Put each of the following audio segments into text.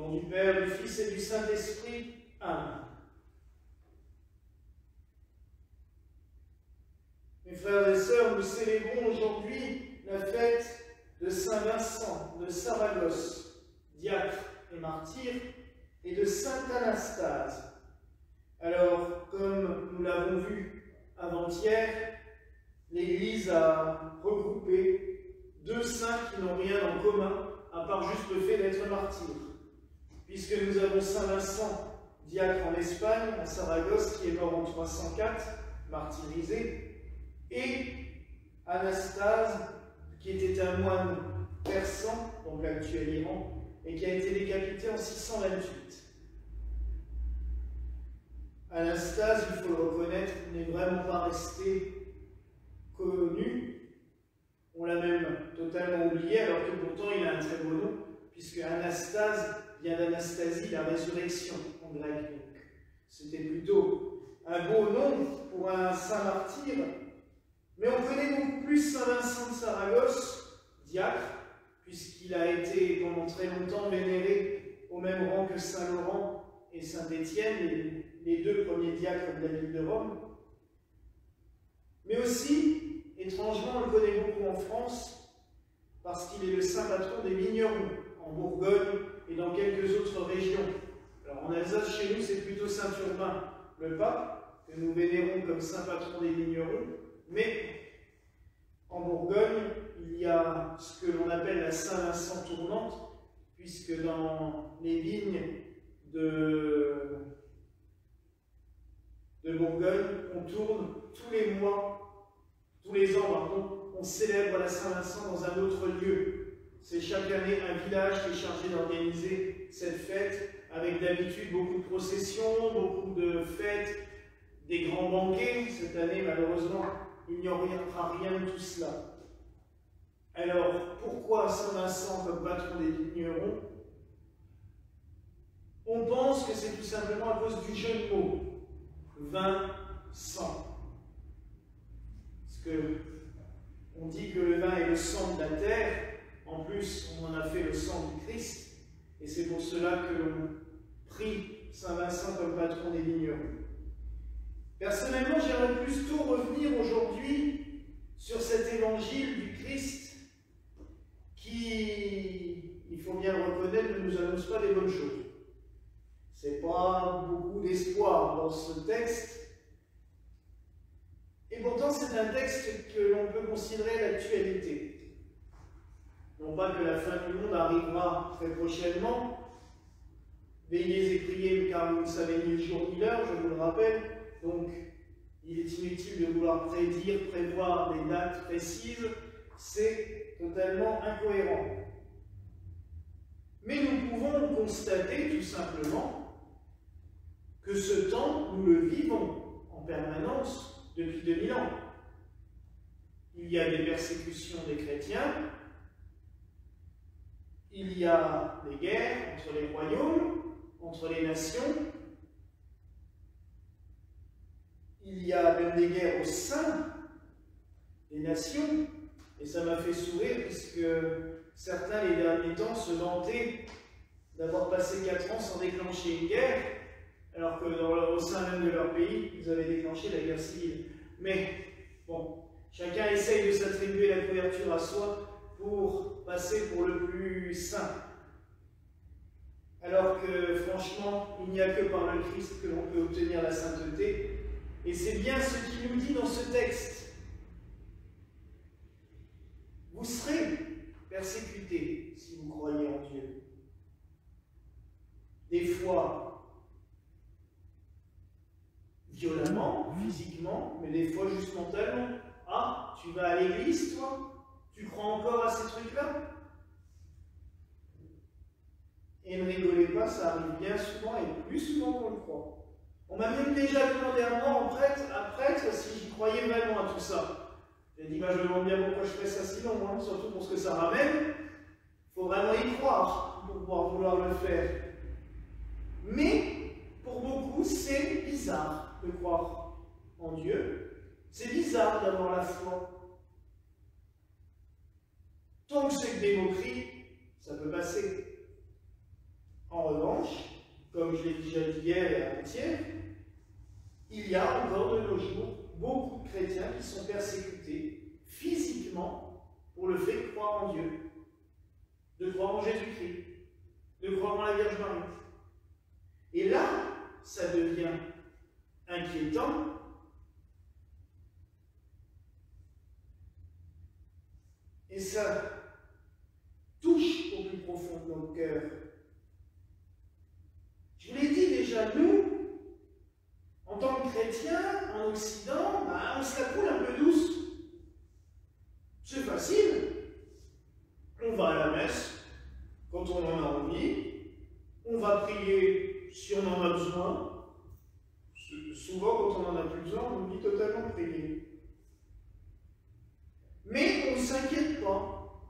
nom du Père, du Fils et du Saint-Esprit. Amen. Mes frères et sœurs, nous célébrons aujourd'hui la fête de Saint Vincent de Saragosse, diacre et martyr, et de Saint Anastase. Alors, comme nous l'avons vu avant-hier, l'Église a regroupé deux saints qui n'ont rien en commun, à part juste le fait d'être martyrs. Puisque nous avons Saint Vincent, diacre en Espagne, à Saragosse, qui est mort en 304, martyrisé, et Anastase, qui était un moine persan, donc l'actuel Iran, et qui a été décapité en 628. Anastase, il faut le reconnaître, n'est vraiment pas resté connu. On l'a même totalement oublié, alors que pourtant il a un très beau nom, puisque Anastase vient d'Anastasie, la résurrection en grec. C'était plutôt un beau nom pour un saint martyr. Mais on connaît beaucoup plus Saint Vincent de Saragosse, diacre, puisqu'il a été pendant très longtemps vénéré au même rang que Saint Laurent et Saint Étienne, les deux premiers diacres de la ville de Rome. Mais aussi, étrangement, on le connaît beaucoup en France, parce qu'il est le saint patron des vignerons, en Bourgogne et dans quelques autres régions. Alors en Alsace, chez nous, c'est plutôt Saint Urbain, le pape, que nous vénérons comme saint patron des vignerons. Mais en Bourgogne, il y a ce que l'on appelle la Saint-Vincent tournante, puisque dans les vignes de Bourgogne, on tourne tous les mois, tous les ans, pardon, on célèbre la Saint-Vincent dans un autre lieu. C'est chaque année un village qui est chargé d'organiser cette fête, avec d'habitude beaucoup de processions, beaucoup de fêtes, des grands banquets. Cette année, malheureusement, il n'y aura rien de tout cela. Alors, pourquoi Saint Vincent comme patron des vignerons? On pense que c'est tout simplement à cause du jeu de mots. Vin-sang. Parce que on dit que le vin est le sang de la terre. En plus, on en a fait le sang du Christ. Et c'est pour cela que l'on prie Saint Vincent comme patron des vignerons. Personnellement, j'aimerais plutôt revenir aujourd'hui sur cet évangile du Christ qui, il faut bien le reconnaître, ne nous annonce pas des bonnes choses. C'est pas beaucoup d'espoir dans ce texte. Et pourtant, c'est un texte que l'on peut considérer d'actualité. Non pas que la fin du monde arrivera très prochainement. Veillez et priez, car vous ne savez ni le jour ni l'heure, je vous le rappelle. Donc, il est inutile de vouloir prévoir des dates précises. C'est totalement incohérent. Mais nous pouvons constater tout simplement que ce temps, nous le vivons en permanence depuis 2000 ans. Il y a des persécutions des chrétiens, il y a des guerres entre les royaumes, entre les nations, il y a même des guerres au sein des nations, et ça m'a fait sourire puisque certains, les derniers temps, se vantaient d'avoir passé 4 ans sans déclencher une guerre, alors que au sein même de leur pays, ils avaient déclenché la guerre civile. Mais, bon, chacun essaye de s'attribuer la couverture à soi pour passer pour le plus saint. Alors que, franchement, il n'y a que par le Christ que l'on peut obtenir la sainteté. Et c'est bien ce qu'il nous dit dans ce texte. Vous serez persécutés si vous croyez en Dieu. Des fois, violemment, physiquement, mais des fois juste mentalement. Ah, tu vas à l'église, toi? Tu crois encore à ces trucs-là? Et ne rigolez pas, ça arrive bien souvent et plus souvent qu'on le croit. On m'a même déjà demandé à moi, un prêtre, si j'y croyais vraiment à tout ça. J'ai dit, je me demande bien pourquoi je fais ça si long, hein, surtout pour ce que ça ramène. Il faut vraiment y croire pour pouvoir vouloir le faire. Mais, pour beaucoup, c'est bizarre de croire en Dieu. C'est bizarre d'avoir la foi. Tant que c'est que des moqueries, ça peut passer. En comme je l'ai déjà dit hier et avant-hier, il y a encore de nos jours beaucoup de chrétiens qui sont persécutés physiquement pour le fait de croire en Dieu, de croire en Jésus-Christ, de croire en la Vierge Marie. Et là, ça devient inquiétant. Et ça touche au plus profond de nos cœurs. Je vous l'ai dit déjà, nous, en tant que chrétiens, en Occident, on se la coule un peu douce. C'est facile. On va à la messe quand on en a envie. On va prier si on en a besoin. Souvent, quand on n'en a plus besoin, on oublie totalement de prier. Mais on ne s'inquiète pas.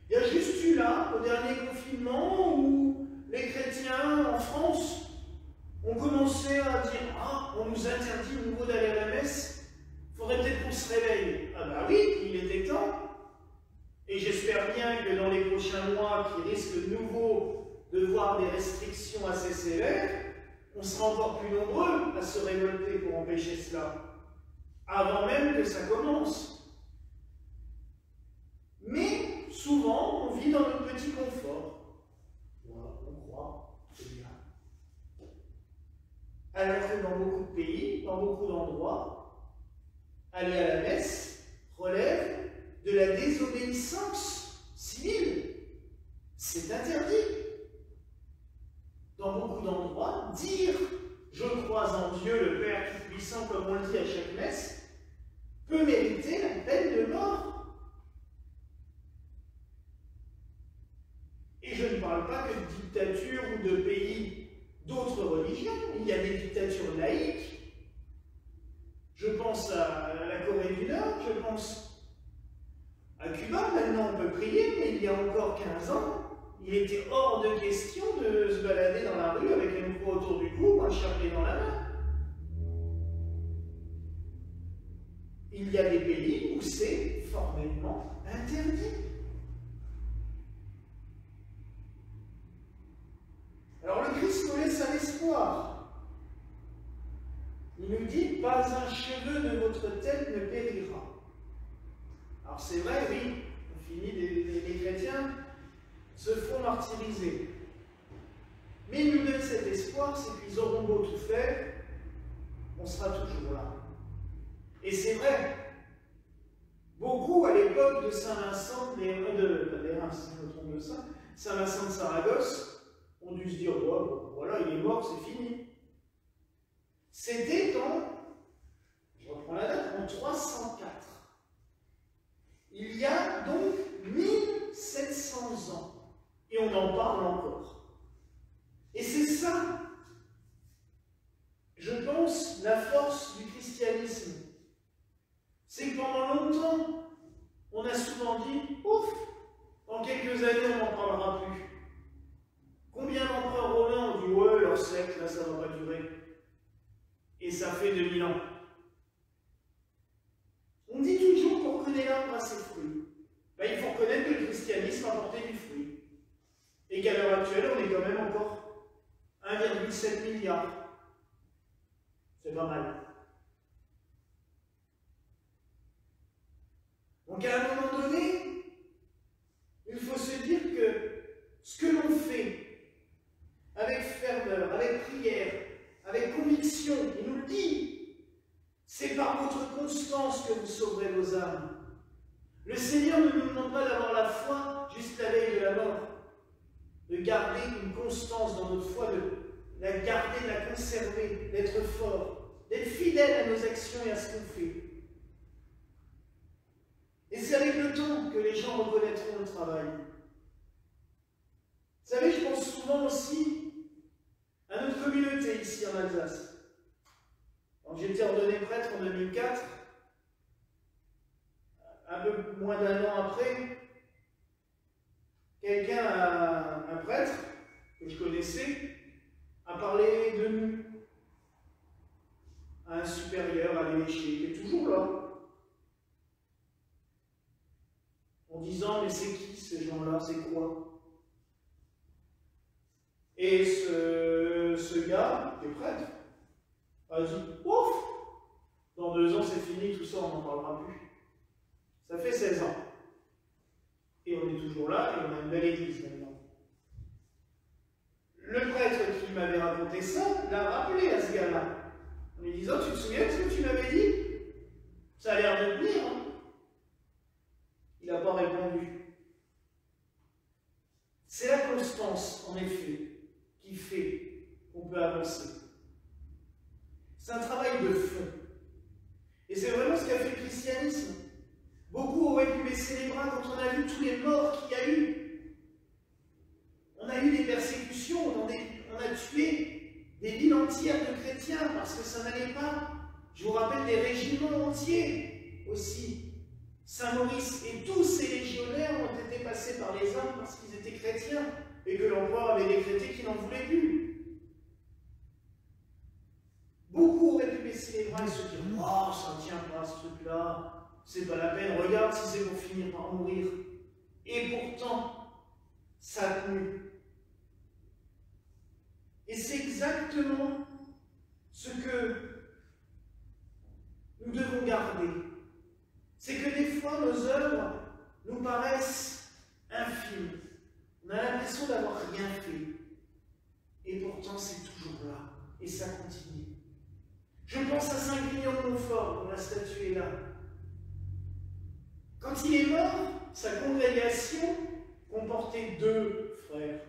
Il y a juste eu là, au dernier confinement, où les chrétiens en France ont commencé à dire « Ah, on nous interdit de nouveau d'aller à la messe, il faudrait peut-être qu'on se réveille. » Ah bah oui, il était temps. Et j'espère bien que dans les prochains mois, qui risquent de nouveau de voir des restrictions assez sévères, on sera encore plus nombreux à se révolter pour empêcher cela, avant même que ça commence. Mais souvent, on vit dans notre petit confort. Voilà, on croit, c'est bien. Alors que dans beaucoup de pays, dans beaucoup d'endroits, aller à la messe relève de la désobéissance civile. C'est interdit. Dans beaucoup d'endroits, dire « Je crois en Dieu, le Père Tout-Puissant », comme on le dit à chaque messe, peut mériter la peine de mort. Et je ne parle pas que de dictature ou de pays d'autres religions. Il y a des dictatures laïques. Je pense à la Corée du Nord, je pense à Cuba. Maintenant, on peut prier, mais il y a encore 15 ans, il était hors de question de se balader dans la rue avec un micro autour du cou, un chapelet dans la main. Il y a des pays où c'est formellement interdit. Alors le Christ nous laisse un espoir. Il nous dit « Pas un cheveu de votre tête ne périra ». Alors c'est vrai, oui, on finit, les chrétiens se font martyriser. Mais il nous donne cet espoir, c'est qu'ils auront beau tout faire, on sera toujours là. Et c'est vrai, beaucoup à l'époque de Saint-Vincent, Saint-Vincent de Saragosse, ont dû se dire, oh, voilà, il est mort, c'est fini. C'était je reprends la date, en 304. Il y a donc 1700 ans. Et on en parle encore. Et c'est ça, je pense, la force du christianisme. C'est que pendant longtemps, on a souvent dit, ouf, dans quelques années, on n'en parlera plus. Combien d'empereurs romains ont dit, ouais, leur secte, là, ça ne va pas durer. Et ça fait 2000 ans. On dit toujours qu'on reconnaît l'arbre à ses fruits. Ben, il faut reconnaître que le christianisme a porté du fruit. Et qu'à l'heure actuelle, on est quand même encore 1,7 milliard. C'est pas mal. Donc à un moment donné, il faut se dire que ce que l'on fait avec ferveur, avec prière, avec conviction, il nous le dit, c'est par votre constance que vous sauverez vos âmes. Le Seigneur ne nous demande pas d'avoir la foi juste la veille de la mort, de garder une constance dans notre foi, de la garder, de la conserver, d'être fort, d'être fidèle à nos actions et à ce qu'on fait. Et c'est avec le temps que les gens reconnaîtront le travail. Vous savez, je pense souvent aussi à notre communauté ici en Alsace. Quand j'ai été ordonné prêtre en 2004, un peu moins d'un an après, un prêtre que je connaissais, a parlé de nous à un supérieur, à l'évêché, qui est toujours là, en disant, mais c'est qui ces gens-là, c'est quoi? Et ce ce gars, qui est prêtre, a dit « Ouf, dans 2 ans c'est fini, tout ça, on n'en parlera plus. » Ça fait 16 ans. Et on est toujours là, et on a une belle église maintenant. Le prêtre qui m'avait raconté ça l'a rappelé à ce gars-là, en lui disant « Tu te souviens de ce que tu m'avais dit? Ça a l'air de tenir, hein ?» Il n'a pas répondu. C'est la constance, en effet, qui fait qu'on peut avancer. C'est un travail de fond. Et c'est vraiment ce qu'a fait le christianisme. Beaucoup auraient pu baisser les bras quand on a vu tous les morts qu'il y a eu. On a eu des persécutions, on a tué des villes entières de chrétiens parce que ça n'allait pas. Je vous rappelle des régiments entiers aussi. Saint-Maurice et tous ces légionnaires ont été passés par les armes parce qu'ils étaient chrétiens et que l'empereur avait décrété qu'il n'en voulait plus. Beaucoup auraient pu baisser les bras et se dire « Oh, ça ne tient pas ce truc-là, c'est pas la peine, regarde si c'est pour finir par mourir. » Et pourtant, ça a tenu. Et c'est exactement ce que nous devons garder. C'est que des fois, nos œuvres nous paraissent infimes. On a l'impression d'avoir rien fait. Et pourtant, c'est toujours là. Et ça continue. Je pense à Saint Grignon de Montfort, dont la statue est là. Quand il est mort, sa congrégation comportait 2 frères.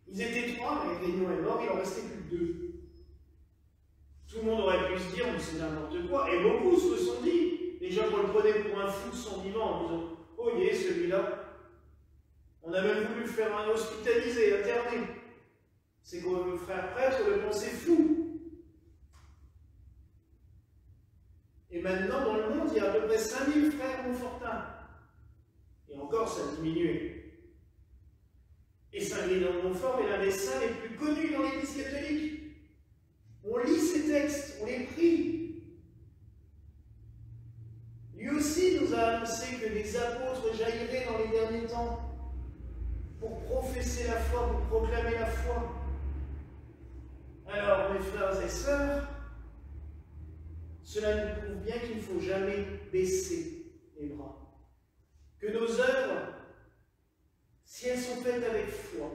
Ils étaient 3, mais Grignon est mort, il en restait plus que 2. Tout le monde aurait pu se dire, mais c'est n'importe quoi. Et beaucoup se sont dit. Les gens le prenaient pour un fou de son vivant en disant « Oh, il est celui-là. » On a même voulu le faire un hospitalisé, interné. C'est que le frère prêtre le pensait fou. Et maintenant, dans le monde, il y a à peu près 5000 frères Montfortins. Et encore, ça a diminué. Et Saint-Grignon de Montfort est l'un des saints les plus connus dans l'Église catholique. On lit ces textes, on les prie. Lui aussi nous a annoncé que les apôtres jailliraient dans les derniers temps pour professer la foi, pour proclamer la foi. Alors, mes frères et sœurs, cela nous prouve bien qu'il ne faut jamais baisser les bras. Que nos œuvres, si elles sont faites avec foi,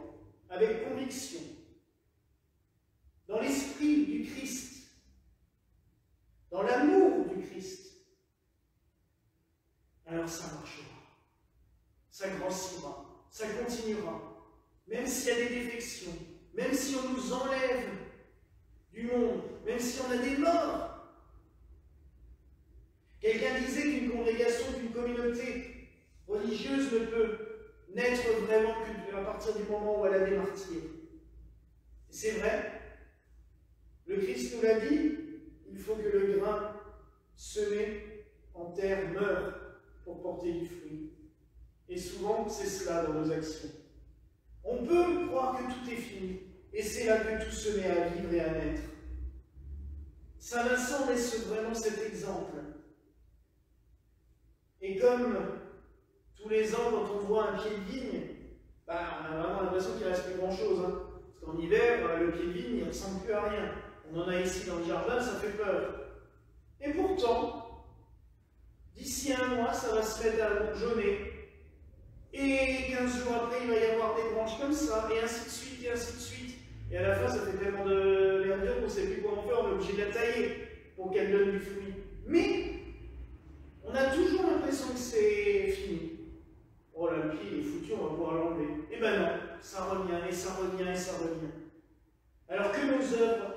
avec conviction, dans l'esprit du Christ, dans l'amour du Christ, alors ça marchera, ça grossira, ça continuera. Même s'il y a des défections, même si on nous enlève du monde, même si on a des morts. Quelqu'un disait qu'une congrégation, qu'une communauté religieuse ne peut naître vraiment qu'à partir du moment où elle a des martyrs. C'est vrai. Le Christ nous l'a dit, il faut que le grain semé en terre meure pour porter du fruit. Et souvent, c'est cela dans nos actions. On peut croire que tout est fini, et c'est là que tout se met à vivre et à naître. Saint Vincent laisse vraiment cet exemple. Et comme tous les ans, quand on voit un pied de vigne, on a vraiment l'impression qu'il ne reste plus grand-chose. Hein. Parce qu'en hiver, le pied de vigne, il ne ressemble plus à rien. On en a ici dans le jardin, ça fait peur. Et pourtant, d'ici 1 mois, ça va se mettre à jaunir. Et 15 jours après, il va y avoir des branches comme ça, et ainsi de suite, et ainsi de suite. Et à la fin, ça fait tellement de verdure qu'on ne sait plus quoi en faire, on est obligé de la tailler pour qu'elle donne du fruit. Mais, on a toujours l'impression que c'est fini. Oh là, le pied est foutu, on va pouvoir l'enlever. Et ben non, ça revient, et ça revient, et ça revient. Alors que nos œuvres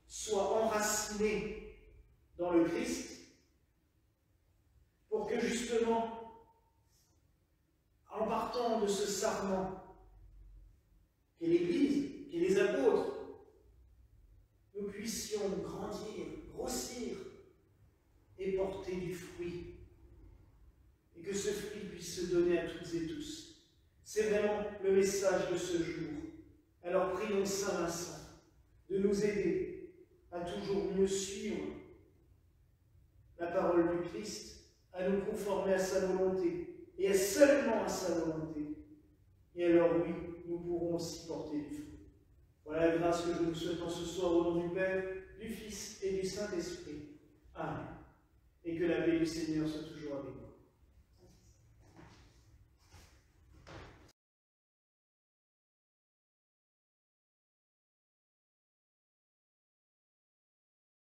soient enracinées dans le Christ, pour que justement, en partant de ce sarment qu'est l'Église, qu'est les apôtres, nous puissions grandir, grossir et porter du fruit. Et que ce fruit puisse se donner à toutes et tous. C'est vraiment le message de ce jour. Alors prions Saint Vincent de nous aider à toujours mieux suivre la parole du Christ, à nous conformer à sa volonté, et seulement à sa volonté. Et alors oui, nous pourrons aussi porter du fruit. Voilà la grâce. grâce que je nous souhaite en ce soir au nom du Père, du Fils et du Saint-Esprit. Amen. Et que la paix du Seigneur soit toujours avec nous.